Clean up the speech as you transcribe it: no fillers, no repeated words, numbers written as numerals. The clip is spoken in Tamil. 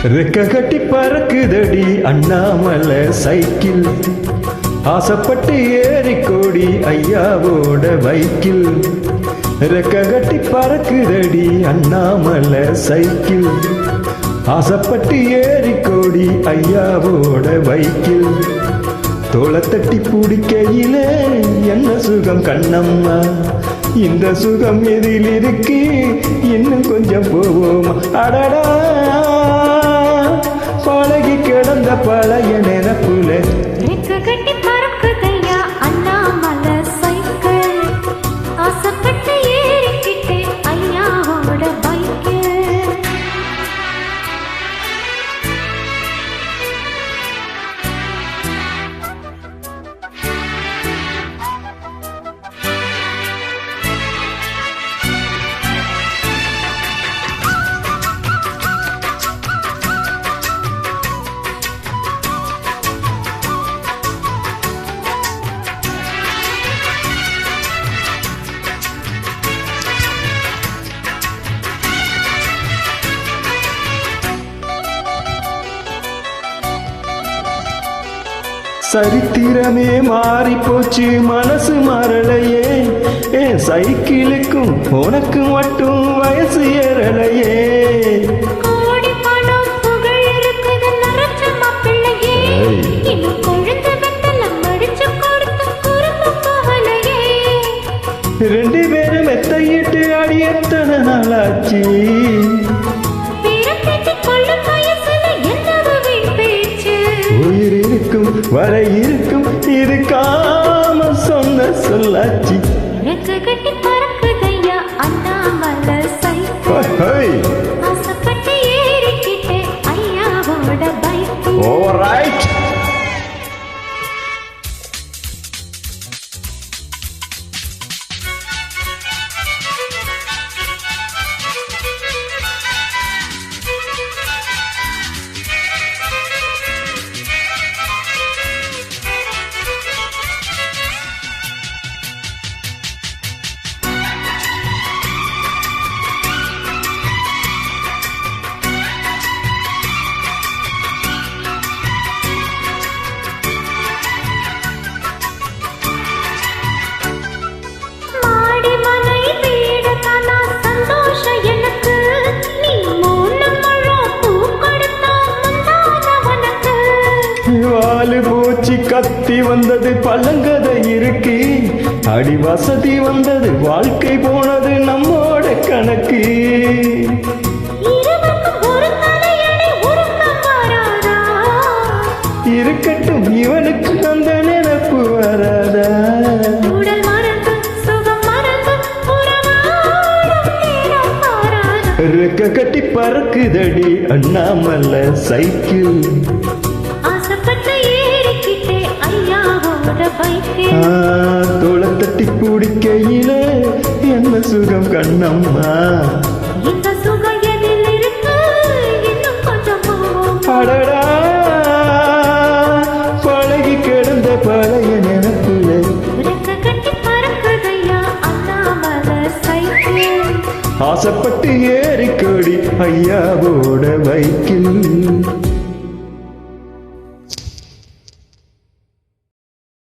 ரெக்க கட்டி பறக்குதடி அண்ணாமலை சைக்கிள், ஆசைப்பட்டு ஏறிக்கோடி ஐயாவோட பைக்கில். ரெக்க கட்டி பறக்குதடி அண்ணாமலை சைக்கிள், ஆசைப்பட்டு ஏறிக்கோடி ஐயாவோட பைக்கில். தோளை தட்டி பிடிக்கையிலே என்ன சுகம் கண்ணம்மா, இந்த சுகம் எதில் இருக்கு, இன்னும் கொஞ்சம் போவோமா. அடடா பழகி கிடந்த பழைய நினைப்புல கட்டி பறக்குதையா அண்ணாமலை சைக்கிள், ஆசைப்பட்டு ஏறிக்கிட்டு ஐயாவோட பைக்கில். சரித்திரமே மாறி போச்சு மனசு மாறலையே, என் சைக்கிளுக்கும் உனக்கு மட்டும் வயசு ஏறலையே. கோடி பணம் புகழ் இருக்குது நரச்ச மாப்பிள்ளையே, இன்னும் கொழுந்து வெத்தலம் மடிச்சு கொடுத்து குறும்பு போகலையே. ரெண்டு பேரும் மெத்தையிட்டு அடி எத்தனை நாளாச்சு, உயிர் இருக்கும் வரை இருக்கும் இருக்காம சொன்ன சொல்லாச்சு. கட்டி பறக்குதையா அண்ணாமலை சைக்கிள், ஆசைப்பட்டு ஏறிக்கிட்டு ஐயாவோட பைக்கில். ஆல்ரைட். வாலு போச்சு கத்தி வந்தது பழங்கதை இருக்கு, அடி வசதி வந்தது வாழ்க்கை போனது நம்மோட கணக்கு. இருக்கட்டும் இவனுக்கு அந்த நினைப்பு வராதா, ரெக்க கட்டி பறக்குதடி அண்ணாமலை சைக்கிள், ஆசைப்பட்டு ஏறிக்கிட்டே ஐயாவோட பைக்கில். தோளை தட்டி பிடிக்கையில என்ன சுகம் கண்ணம்மா, இந்த சுகம் எதில் இருக்கு, இன்னும் கொஞ்சம் போவோம். அடடா பழகி கிடந்த பழைய நினைப்புல ரெக்க கட்டி பறக்குதையா அண்ணாமலை சைக்கிள், ஆசைப்பட்டு ஏறிக்கோடி ஐயாவோட பைக்கில்.